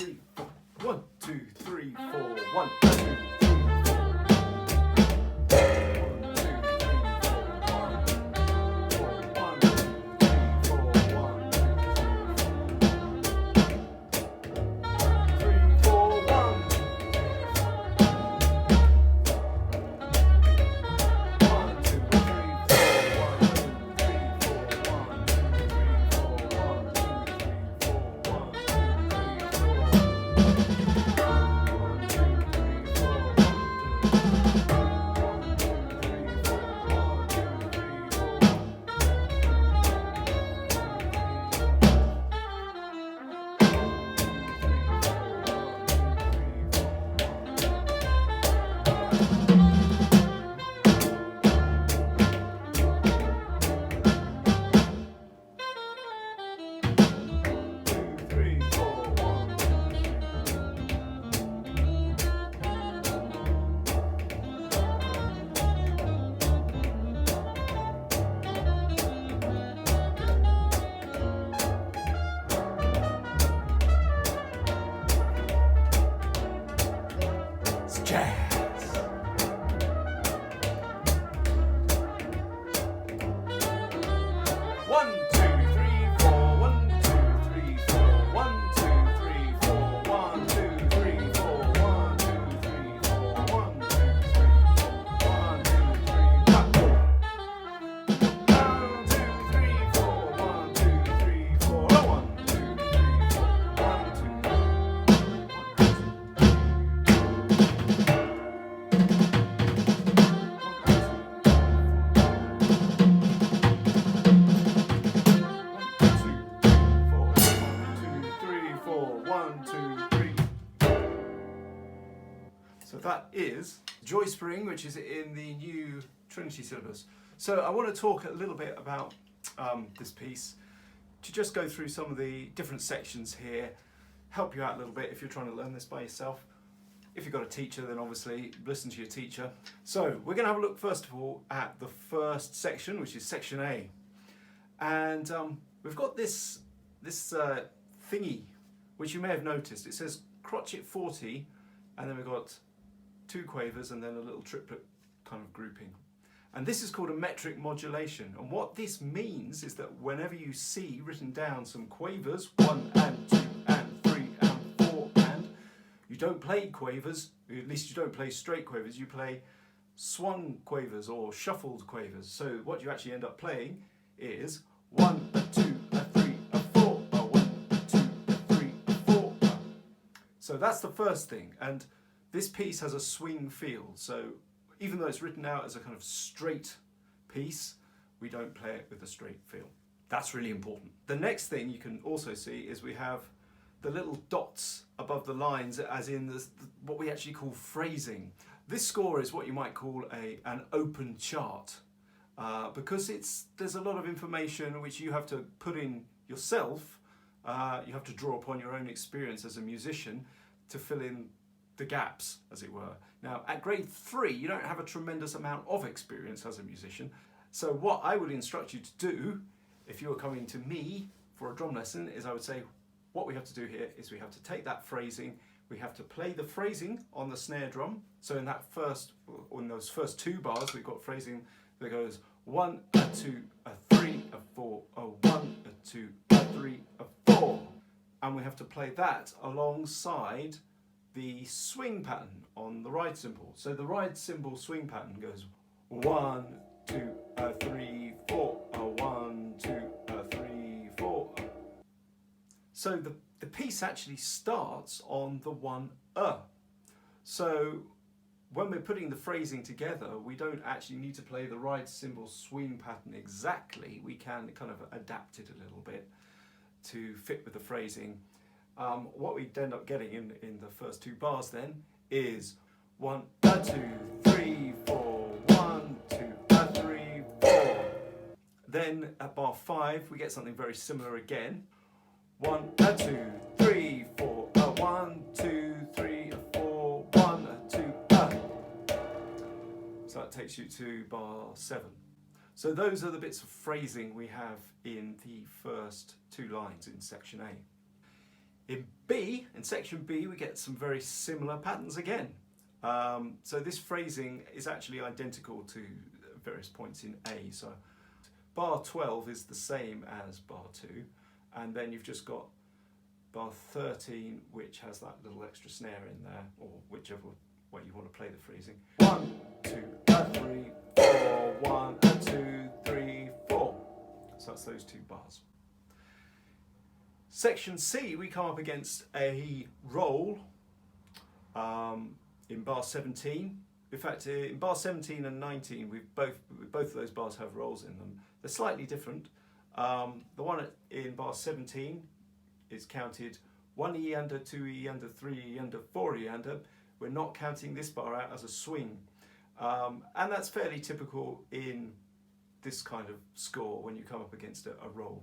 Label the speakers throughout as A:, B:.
A: three, four. 1, 2, 3, 4. 1, 2, 3, So that is Joy Spring, which is in the new Trinity syllabus. So I want to talk a little bit about this piece, to just go through some of the different sections here, help you out a little bit if you're trying to learn this by yourself. If you've got a teacher, then obviously listen to your teacher. So we're going to have a look first of all at the first section, which is section A. And we've got this thingy, which you may have noticed. It says crotchet 40, and then we've got 2 quavers and then a little triplet kind of grouping. And this is called a metric modulation. And what this means is that whenever you see written down some quavers, 1 and 2 and 3 and 4 and, you don't play quavers, at least you don't play straight quavers, you play swung quavers or shuffled quavers. So what you actually end up playing is 1, a 2, a 3, a 4, a 1, a 2, a 3, a 4. So that's the first thing. And this piece has a swing feel, so even though it's written out as a kind of straight piece, we don't play it with a straight feel. That's really important. The next thing you can also see is we have the little dots above the lines, as in what we actually call phrasing. This score is what you might call an open chart, because there's a lot of information which you have to put in yourself. You have to draw upon your own experience as a musician to fill in the gaps, as it were. Now, at grade 3, you don't have a tremendous amount of experience as a musician. So what I would instruct you to do, if you were coming to me for a drum lesson, is I would say, what we have to do here is we have to take that phrasing, we have to play the phrasing on the snare drum. So in those first 2 bars, we've got phrasing that goes 1, a 2, a 3, a 4, a 1, a 2, a 3, a 4. And we have to play that alongside the swing pattern on the ride cymbal. So the ride cymbal swing pattern goes 1, 2, a 3, 4, a 1, 2, a 3, 4. So the piece actually starts on the 1 So when we're putting the phrasing together, we don't actually need to play the ride cymbal swing pattern exactly. We can kind of adapt it a little bit to fit with the phrasing. What we'd end up getting in the first 2 bars then is 1, a 2, 3, 4, 1, 2, a 3, 4. Then at bar 5 we get something very similar again. 1, a 2, 3, 4, a 1, 2, 3, a 4, 1, a 2, a. So that takes you to bar 7. So those are the bits of phrasing we have in the first 2 lines in section A. In B, in section B, we get some very similar patterns again. So this phrasing is actually identical to various points in A. So bar 12 is the same as bar 2, and then you've just got bar 13, which has that little extra snare in there, or whichever way you want to play the phrasing. 1, 2, 3, 4, 1, 2, 3, 4. So that's those 2 bars. Section C, we come up against a roll in bar 17. In fact, in bar 17 and 19, both of those bars have rolls in them. They're slightly different. The one in bar 17 is counted 1 E under, 2 E under, 3 E under, 4 E under. We're not counting this bar out as a swing. And that's fairly typical in this kind of score. When you come up against a roll,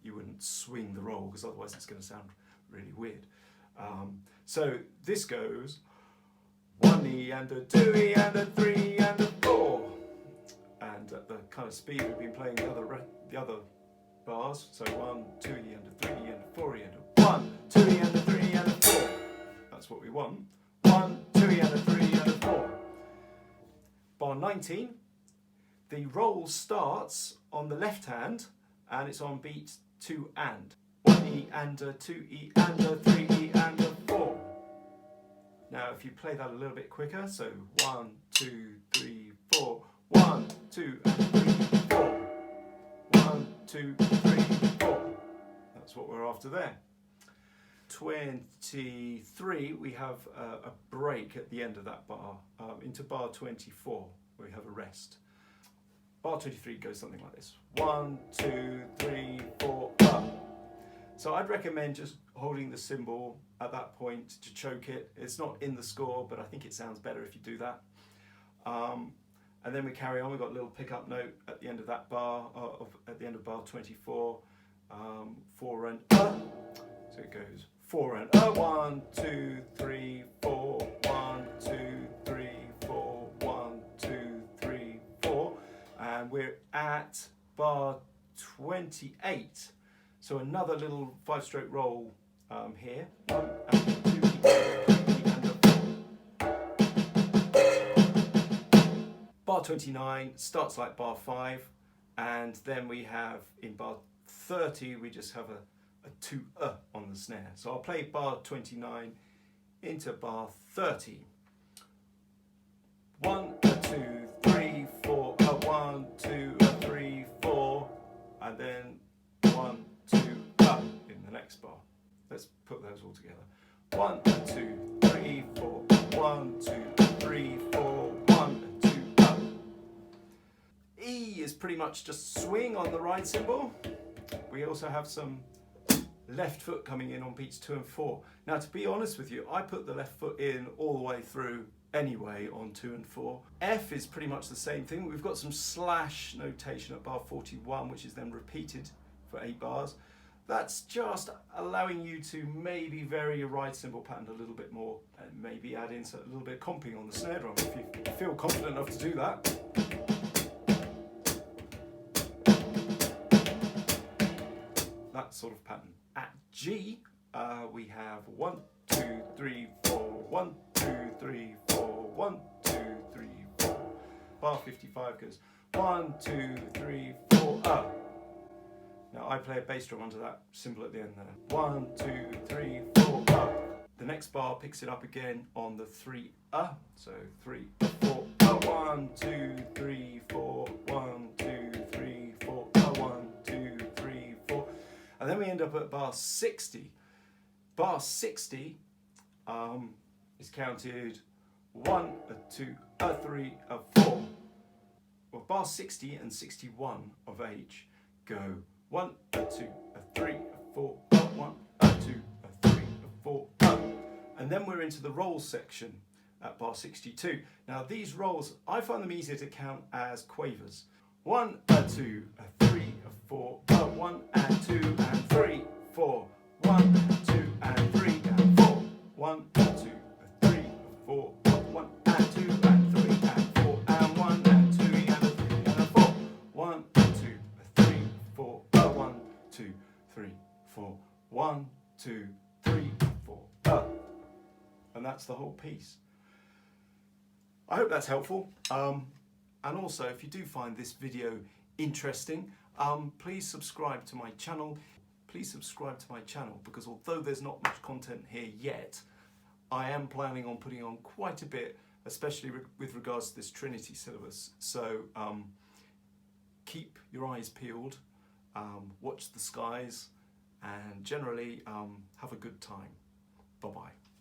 A: you wouldn't swing the roll, because otherwise it's going to sound really weird. So this goes 1 E under, 2 E under, 3 E under, 4. And at the kind of speed we've been playing the other bars, so 1, 2 E under, 3 E under, 4 E under, 1, 2 E under, 3 E under, 4. That's what we want. 1, 2 E under, 3 E under, 4. Bar 19, the roll starts on the left hand, and it's on beat 2 and. 1 E under, 2 E under, 3 E under, 4. Now if you play that a little bit quicker, so 1, 2, 3, 4, 1, 2, and 3, 4. 1, 2, 3, 4. That's what we're after there. 23, we have a break at the end of that bar, into bar 24, where we have a rest. Bar 23 goes something like this. 1, 2, 3, 4, up. So I'd recommend just holding the cymbal at that point to choke it. It's not in the score, but I think it sounds better if you do that. And then we carry on. We've got a little pickup note at the end of that bar, at the end of bar 24, 4 and So it goes 4 and 1, 2, 3, 4, 1, 2, 3, 4, 1, 2, 3, 4. And we're at bar 28. So another little 5-stroke roll here. 1 and 2 and a 4. Bar 29 starts like bar 5, and then we have in bar 30 we just have a 2 on the snare. So I'll play bar 29 into bar 30. 1, 2, 3, 4, 1, 2, 3, 4, and then 1, 2, in the next bar. Let's put those all together. 1, 2, 3, 4, 1, 2, 3, 4, 1, 2, E is pretty much just swing on the right cymbal. We also have some left foot coming in on beats 2 and 4. Now, to be honest with you, I put the left foot in all the way through anyway on 2 and 4. F is pretty much the same thing. We've got some slash notation at bar 41, which is then repeated for 8 bars. That's just allowing you to maybe vary your right cymbal pattern a little bit more, and maybe add in a little bit of comping on the snare drum if you feel confident enough to do that. That sort of pattern. At G, we have 1, 2, 3, 4, 1, 2, 3, 4, 1, 2, 3, 4. Bar 55 goes 1, 2, 3, 4, up. Now I play a bass drum onto that cymbal at the end there. 1, 2, 3, 4, up. The next bar picks it up again on the 3, so 3, 4, 1, 2, 3, 4, 1, 2, 3, 4, 1, 2, 3, 4. And then we end up at bar 60. Bar 60 is counted 1, 2, 3, 4. Well, bar 60 and 61 of H go 1, 2, 3, 4, 1, 2, 3, 4, and then we're into the roll section at bar 62. Now these rolls, I find them easier to count as quavers. 1, 2, 3, 4, 1 and 2 and 3, 4, 1, 2 and 3 and 4, 1, 2, 3, 4, 1 and 2 and 3 and 4 and 1 and 2 and 3 and 4, 1, 2, 3, 4, 1, 2, 3, 4, 1, 2, 3, that's the whole piece. I hope that's helpful. And also, if you do find this video interesting, please subscribe to my channel. Please subscribe to my channel, because although there's not much content here yet, I am planning on putting on quite a bit, especially with regards to this Trinity syllabus. So keep your eyes peeled, watch the skies, and generally have a good time. Bye-bye.